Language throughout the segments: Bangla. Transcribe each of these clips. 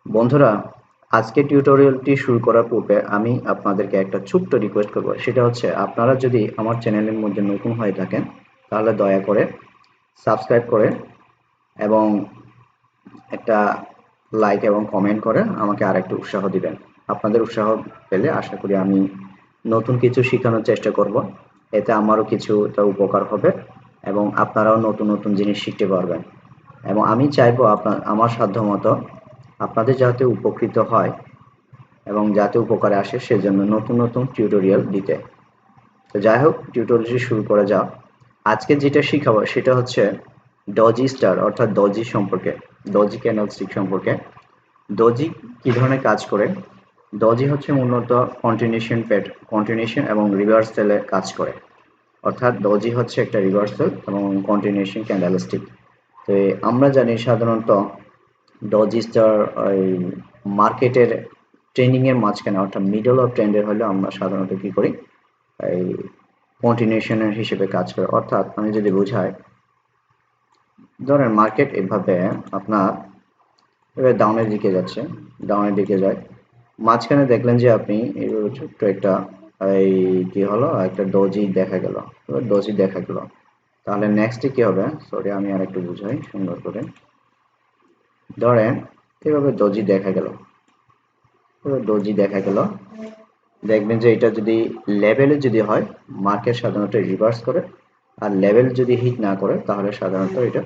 বন্ধুরা, আজকে টিউটোরিয়ালটি শুরু করার পূর্বে আমি আপনাদেরকে একটা ছোট্ট রিকোয়েস্ট করব। সেটা হচ্ছে, আপনারা যদি আমার চ্যানেলের মধ্যে নতুন হয়ে থাকেন তাহলে দয়া করে সাবস্ক্রাইব করে এবং একটা লাইক এবং কমেন্ট করে আমাকে আরেকটু উৎসাহ দিবেন। আপনাদের উৎসাহ পেলে আশা করি আমি নতুন কিছু শেখানোর চেষ্টা করব। এতে আমারও কিছুটা উপকার হবে এবং আপনারাও নতুন নতুন জিনিস শিখতে পারবেন। এবং আমি চাইবো আমার সাধ্যমতো আপনাদের যাতে উপকৃত হয় এবং যাতে উপকারে আসে সেজন্য নতুন নতুন টিউটোরিয়াল দিতে। তো যাই হোক, টিউটোরিয়ালটি শুরু করা যাক। আজকে যেটা শিখাবো সেটা হচ্ছে ডজি স্টার অর্থাৎ ডজি সম্পর্কে, ডজি ক্যান্ডেলস্টিক সম্পর্কে। ডজি কি ধরনের কাজ করে? ডজি হচ্ছে মূলত কন্টিনিউশন এবং রিভার্সালে কাজ করে। অর্থাৎ ডজি হচ্ছে একটা রিভার্সাল এবং কন্টিনিউশন ক্যান্ডেলস্টিক। তো আমরা জানি সাধারণত ডজি স্টার ওই মার্কেটের ট্রেন্ডিং এর মাঝখানে অর্থাৎ মিডল অফ ট্রেন্ডের হলে আমরা সাধারণত কি করি, এই কন্টিনিউশনের হিসেবে কাজ করে। অর্থাৎ আমি যদি বুঝাই, ধরেন মার্কেট এভাবে আপনার এবার ডাউনের দিকে যাচ্ছে, ডাউনের দিকে যায়, মাঝখানে দেখলেন যে আপনি এইভাবে ছোট্ট একটা এই কি হলো, একটা ডজি দেখা গেল, ডজি দেখা গেল। তাহলে নেক্সটে কি হবে? সরি, আমি আর একটু বুঝাই সুন্দর করে। ধরেন এভাবে ডজি দেখা গেল, ডজি দেখা গেল, দেখবেন যে এটা যদি লেভেলে যদি হয়, মার্কেট সাধারণত রিভার্স করে। আর লেভেল যদি হিট না করে তাহলে সাধারণত এটা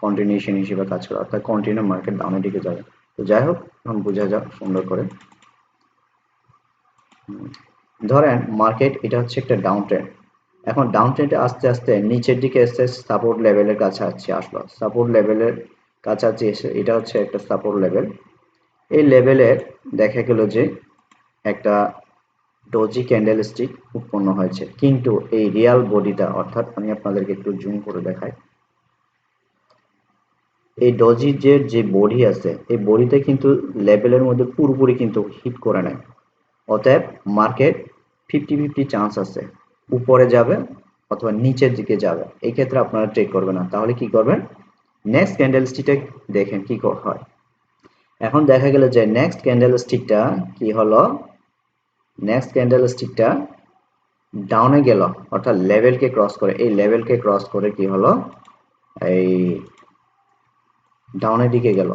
কন্টিনিউশন হিসেবে কাজ করে, অর্থাৎ কন্টিনিউ মার্কেট ডাউনের দিকে যাবে। তো যাই হোক, এখন বোঝা যাক সুন্দর করে। ধরেন মার্কেট এটা হচ্ছে একটা ডাউন ট্রেন্ড। এখন ডাউন ট্রেন্ডে আস্তে আস্তে নিচের দিকে এসে সাপোর্ট লেভেলের কাছাকাছি আসলো, সাপোর্ট লেভেলের কাছাকাছি এসে এটা হচ্ছে একটা সাপোর্ট লেভেল। এই লেভেলের দেখা গেল যে একটা ডজি ক্যান্ডেলস্টিক উৎপন্ন হয়েছে, কিন্তু এই রিয়াল বডিটা, অর্থাৎ আমি আপনাদেরকে একটু জুম করে দেখাই, এই ডজির যে বডি আছে এই বডিতে কিন্তু লেভেলের মধ্যে পুরোপুরি কিন্তু হিট করে নেয়। অতএব মার্কেট 50-50 চান্স আছে, উপরে যাবে অথবা নিচের দিকে যাবে। এই ক্ষেত্রে আপনারা ট্রেড করবেন না। তাহলে কি করবেন? নেক্সট ক্যান্ডেলস্টিকটা দেখেন কি হয়। এখন দেখা গেল যে নেক্সট ক্যান্ডেলস্টিকটা কি হলো, নেক্সট ক্যান্ডেলস্টিকটা ডাউনে গেল, অর্থাৎ লেভেলকে ক্রস করে, এই লেভেলকে ক্রস করে কি হলো, এই ডাউনের দিকে গেল।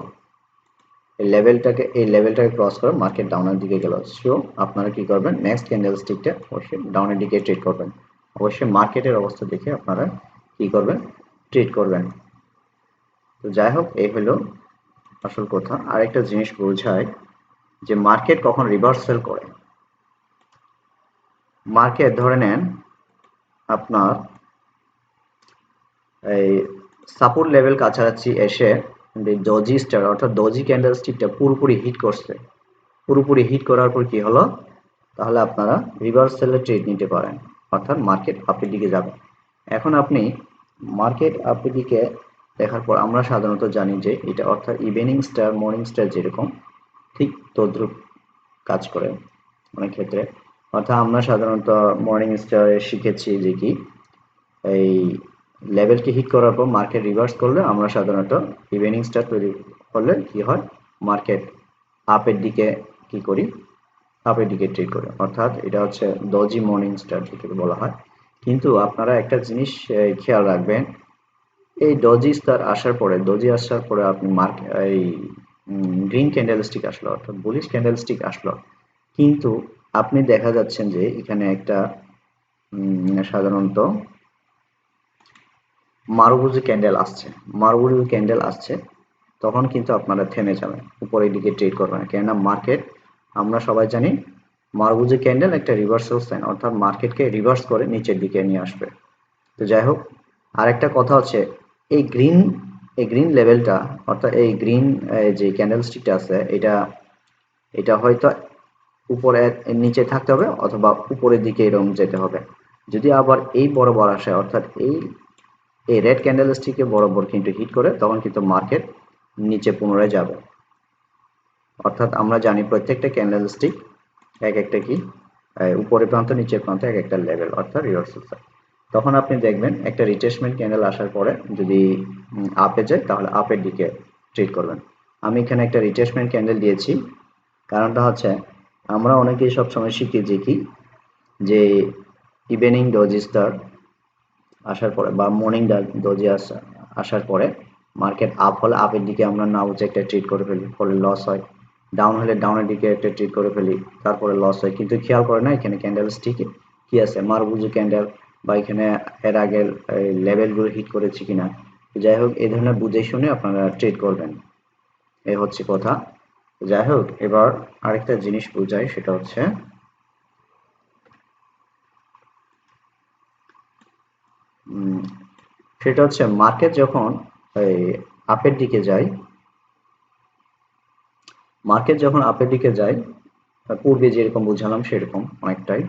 এই লেভেলটাকে ক্রস করে মার্কেট ডাউনের দিকে গেল। সো আপনারা কি করবেন? নেক্সট ক্যান্ডেলস্টিকটা অবশ্যই ডাউনের দিকে ট্রেড করবেন। অবশ্যই মার্কেটের অবস্থা দেখে আপনারা কি করবেন? ট্রেড করবেন। তো যাই হোক, এই হলো আসল কথা। আরেকটা জিনিস বোঝায় যে মার্কেট কখন রিভার্সাল করে। মার্কেট ধরে নেন আপনার এই সাপোর্ট লেভেল কাছাকাছি এসে ডজি স্টার অর্থাৎ ডজি ক্যান্ডেলস্টিকটা পুরোপুরি হিট করছে। পুরোপুরি হিট করার পর কি হলো, তাহলে আপনারা রিভার্সালে ট্রেড নিতে পারেন, অর্থাৎ মার্কেট আপের দিকে যাবে। এখন আপনি মার্কেট আপের দিকে দেখার পর আমরা সাধারণত জানি যে এটা অর্থাৎ ইভিনিং স্টার মর্নিং স্টার যেরকম ঠিক তদ্রুপ কাজ করে অনেক ক্ষেত্রে। অর্থাৎ আমরা সাধারণত মর্নিং স্টারে শিখেছি যে কি, এই লেভেলকে হিট করার পর মার্কেট রিভার্স করলে আমরা সাধারণত ইভিনিং স্টার তৈরি করলে কি হয়, মার্কেট আপের দিকে কি করি, আপের দিকে ট্রেড করি। অর্থাৎ এটা হচ্ছে ডজি মর্নিং স্টার যেটাকে বলা হয়। কিন্তু আপনারা একটা জিনিস খেয়াল রাখবেন, এই ডজি আসার পরে আপনি এই গ্রিন ক্যান্ডেলস্টিক আসলো, অর্থাৎ বুলিশ ক্যান্ডেলস্টিক আসলো, কিন্তু আপনি দেখা যাচ্ছেন যে এখানে একটা সাধারণত মারুবুজি ক্যান্ডেল আসছে, তখন কিন্তু আপনারা থেমে যাবেন, উপরের দিকে ট্রেড করবেন না। কেননা মার্কেট, আমরা সবাই জানি, মারুবুজি ক্যান্ডেল একটা রিভার্সাল সাইন, অর্থাৎ মার্কেটকে রিভার্স করে নিচের দিকে নিয়ে আসবে। তো যাই হোক, আরেকটা কথা হচ্ছে, এই গ্রিন লেভেলটা অর্থাৎ এই গ্রিন যে ক্যান্ডেলস্টিকটা আছে, এটা হয়তো উপরে নিচে থাকতে হবে অথবা উপরের দিকে এরকম যেতে হবে। যদি আবার এই বরাবর আসে, অর্থাৎ এই রেড ক্যান্ডেলস্টিকে বরাবর কিন্তু হিট করে, তখন কিন্তু মার্কেট নিচে পুনরায় যাবে। অর্থাৎ আমরা জানি প্রত্যেকটা ক্যান্ডেলস্টিক এক একটা কি, উপরের প্রান্ত নিচের প্রান্ত এক একটা লেভেল, অর্থাৎ রিভার্সাল সাইন। তখন আপনি দেখবেন একটা রিট্রেসমেন্ট ক্যান্ডেল আসার পরে যদি আপে যায় তাহলে আপের দিকে ট্রেড করবেন। আমি এখানে একটা রিট্রেসমেন্ট ক্যান্ডেল দিয়েছি। কারণটা হচ্ছে আমরা অনেকেই সবসময় শিখি যে কি, যে ইভিনিং ডজি স্টার আসার পরে বা মর্নিং ডজি আসার পরে মার্কেট আপ হলে আপের দিকে আমরা না বুঝে একটা ট্রেড করে ফেলি, ফলে লস হয়। ডাউন হলে ডাউনের দিকে একটা ট্রেড করে ফেলি, তারপরে লস হয়। কিন্তু খেয়াল করে না এখানে ক্যান্ডেল স্টিকে কি আছে, মারবুজু ক্যান্ডেল বা এখানে এর আগের লেভেলগুলো হিট করেছে কিনা। যাই হোক, এই ধরনের বুঝে শুনে আপনারা ট্রেড করবেন, এই হচ্ছে কথা। যাই হোক, এবার আরেকটা জিনিস বুঝাই, সেটা হচ্ছে সেটা হচ্ছে মার্কেট যখন এই আপের দিকে যায়, মার্কেট যখন আপের দিকে যায়, পূর্বে যেরকম বুঝালাম সেরকম অনেকটাই।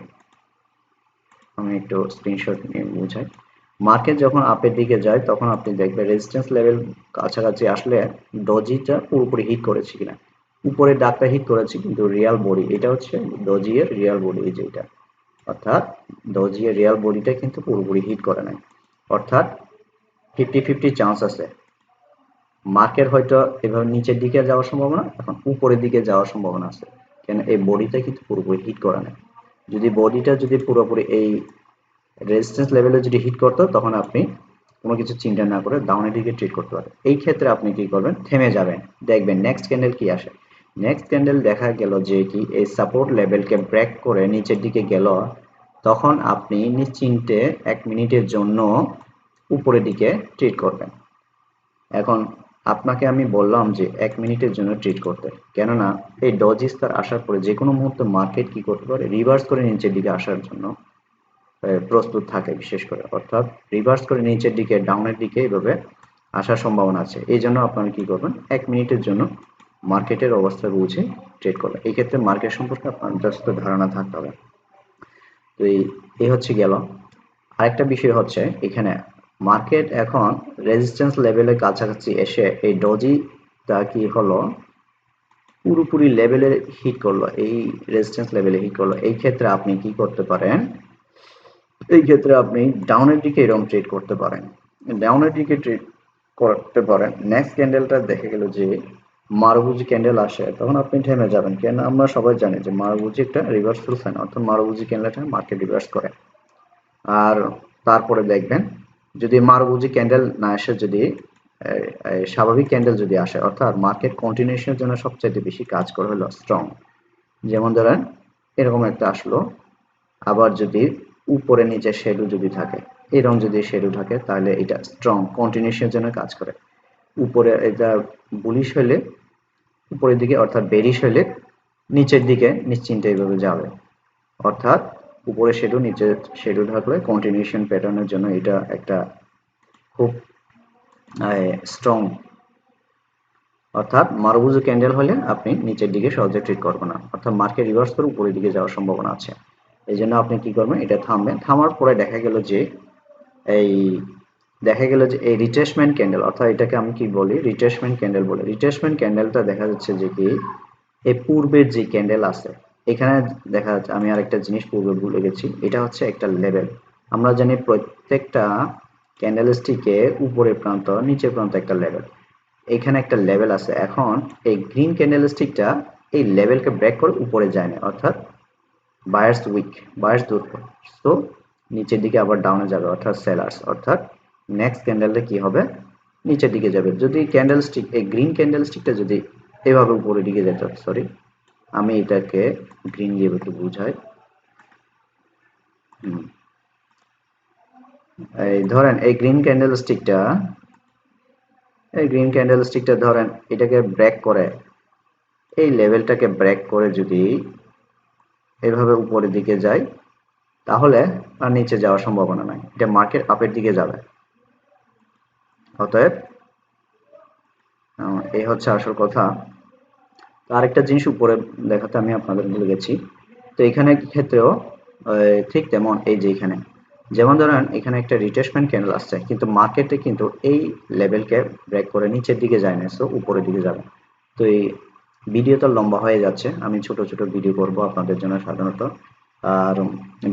আমি একটু স্ক্রিনশট নিয়ে বুঝাই। মার্কেট যখন আপের দিকে যায় তখন আপনি দেখবেন রেজিস্ট্যান্স লেভেল কাছাকাছি আসলে ডজিটা পুরোপুরি হিট করেছে কিনা। উপরের ডাকটা হিট করেছে, কিন্তু রিয়াল বডি, এটা হচ্ছে ডজি এর রিয়াল বডি, এই যেটা, অর্থাৎ ডজি এর রিয়াল বডিটা কিন্তু পুরোপুরি হিট করে নাই। অর্থাৎ 50-50 চান্স আছে। মার্কেট হয়তো এভাবে নিচের দিকে যাওয়ার সম্ভাবনা, এখন উপরের দিকে যাওয়ার সম্ভাবনা আছে। কেন, এই বডিটা কিন্তু পুরোপুরি হিট করে নাই। যদি বডিটা যদি পুরোপুরি এই রেজিস্ট্যান্স লেভেলে যদি হিট করতো, তখন আপনি কোনো কিছু চিন্তা না করে ডাউনের দিকে ট্রেড করতে পারেন। এই ক্ষেত্রে আপনি কি করবেন, থেমে যাবেন, দেখবেন নেক্সট ক্যান্ডেল কি আসে। নেক্সট ক্যান্ডেল দেখা গেল যে কি এই সাপোর্ট লেভেলকে ব্রেক করে নিচের দিকে গেল, তখন আপনি নিশ্চিন্তে 1 মিনিটের জন্য উপরের দিকে ট্রেড করবেন। এখন আপনাকে আমি বললাম যে 1 মিনিটের জন্য ট্রেড করতে, কেননা এই ডজি স্টার আসার পরে যে কোনো মুহূর্তে মার্কেট কি করতে পারে, রিভার্স করে নিচের দিকে আসার জন্য প্রস্তুত থাকে বিশেষ করে, অর্থাৎ রিভার্স করে নিচের দিকে ডাউনের দিকে এভাবে আসার সম্ভাবনা আছে। এই জন্য আপনারা কি করবেন, 1 মিনিটের জন্য মার্কেটের অবস্থা বুঝে ট্রেড করবেন। এই ক্ষেত্রে মার্কেট সম্পর্কে আপনার যথেষ্ট ধারণা থাকতে হবে। তো এই হচ্ছে গেল। আরেকটা বিষয় হচ্ছে এখানে মার্কেট এখন রেজিস্ট্যান্স লেভেলের কাছাকাছি এসে এই ডজিটা কি হলো, পুরোপুরি লেভেলে হিট করলো, এই রেজিস্ট্যান্স লেভেলে হিট করলো। এই ক্ষেত্রে আপনি কি করতে পারেন, এই ক্ষেত্রে আপনি ডাউনের দিকে এরকম ট্রেড করতে পারেন, ডাউনের দিকে ট্রেড করতে পারেন। নেক্সট ক্যান্ডেলটা দেখে গেল যে মারুবুজি ক্যান্ডেল আসে, তখন আপনি থেমে যাবেন, কেন আমরা সবাই জানি যে মারুবুজি একটা রিভার্সাল সাইন, অর্থাৎ মারুবুজি ক্যান্ডেলটা মার্কেট রিভার্স করে। আর তারপরে দেখবেন যদি মারুবুজি ক্যান্ডেল না আসে, যদি স্বাভাবিক ক্যান্ডেল যদি আসে, অর্থাৎ মার্কেট কন্টিনিউশনের জন্য সবচাইতে বেশি কাজ করে হলো স্ট্রং। যেমন ধরেন এরকম একটা আসলো, আবার যদি উপরে নিচে শ্যাডো যদি থাকে, এরকম যদি শ্যাডো থাকে, তাহলে এটা স্ট্রং কন্টিনিউশনের জন্য কাজ করে। উপরে এটা বুলিশ হলে উপরের দিকে, অর্থাৎ বেরিশ হলে নিচের দিকে নিশ্চিন্তে এইভাবে যাবে। অর্থাৎ উপরে শ্যাডো নিচে শ্যাডো থাকলে কন্টিনিউশন প্যাটার্নের জন্য এটা একটা খুব স্ট্রং। অর্থাৎ মারুবুজু ক্যান্ডেল হলে আপনি নিচের দিকে সহজে ট্রেড করবেন না, অর্থাৎ মার্কেট রিভার্স করে উপরের দিকে যাওয়ার সম্ভাবনা আছে। এই জন্য আপনি কি করবেন, এটা থামবেন। থামার পরে এই দেখা গেল যে এই রিট্রেসমেন্ট ক্যান্ডেল, অর্থাৎ এটাকে আমি কি বলি, রিট্রেসমেন্ট ক্যান্ডেল বলে। রিট্রেসমেন্ট ক্যান্ডেলটা দেখা যাচ্ছে যে কি এই পূর্বের যে ক্যান্ডেল আছে, এখানে দেখা যাচ্ছে, আমি আরেকটা জিনিস পূর্বে ভুলে গেছি, এটা হচ্ছে একটা লেভেল। আমরা জানি প্রত্যেকটা ক্যান্ডেলস্টিকে উপরের প্রান্ত নিচের প্রান্ত একটা লেভেল, এখানে একটা লেভেল আছে। এখন এই গ্রিন ক্যান্ডেলস্টিকটা এই লেভেলকে ব্রেক করে উপরে যায় না, অর্থাৎ বায়ার্স উইক, বায়ার্স দুর্বল, তো নিচের দিকে আবার ডাউনে যাবে, অর্থাৎ সেলার্স। অর্থাৎ নেক্সট ক্যান্ডেলটা কি হবে, নিচের দিকে যাবে। যদি ক্যান্ডেলস্টিক এই গ্রিন ক্যান্ডেলস্টিকটা যদি এভাবে উপরের দিকে যেত, সরি আমি এটাকে গ্রিন দিয়ে একটু বুঝাই। এই ধরেন এই গ্রিন ক্যান্ডেলস্টিকটা, এই গ্রিন ক্যান্ডেলস্টিকটা ধরেন এটাকে ব্রেক করে, এই লেভেলটাকে ব্রেক করে যদি এভাবে উপরের দিকে যায়, তাহলে আর নিচে যাওয়ার সম্ভাবনা নাই, এটা মার্কেট আপের দিকে যাবে। অতএব এই হচ্ছে আসল কথা। আরেকটা জিনিস উপরে দেখাতে আমি আপনাদের ভুলে গেছি। তো এখানে ক্ষেত্রেও ঠিক তেমন, এই যে এখানে যেমন ধরেন এখানে একটা রিট্রেসমেন্ট ক্যান্ডেল আসছে, কিন্তু মার্কেটে কিন্তু এই লেভেলকে ব্রেক করে নিচের দিকে যায় না, সো উপরের দিকে যাবে। তো এই ভিডিও তো লম্বা হয়ে যাচ্ছে, আমি ছোট ছোট ভিডিও করব আপনাদের জন্য সাধারণত, আর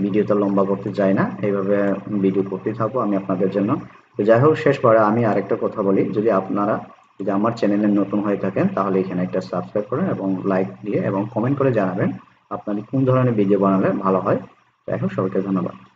ভিডিও তো লম্বা করতে চাই না, এইভাবে ভিডিও করতে থাকবো আমি আপনাদের জন্য। তো যাই হোক, শেষ পরে আমি আরেকটা কথা বলি, যদি আপনারা যদি আমার চ্যানেলে নতুন হয়ে থাকেন তাহলে এখানে একটা সাবস্ক্রাইব করেন এবং লাইক দিয়ে এবং কমেন্ট করে জানাবেন আপনাদের কোন ধরনের ভিডিও বানালে ভালো হয়। যাই হোক, সবাইকে ধন্যবাদ।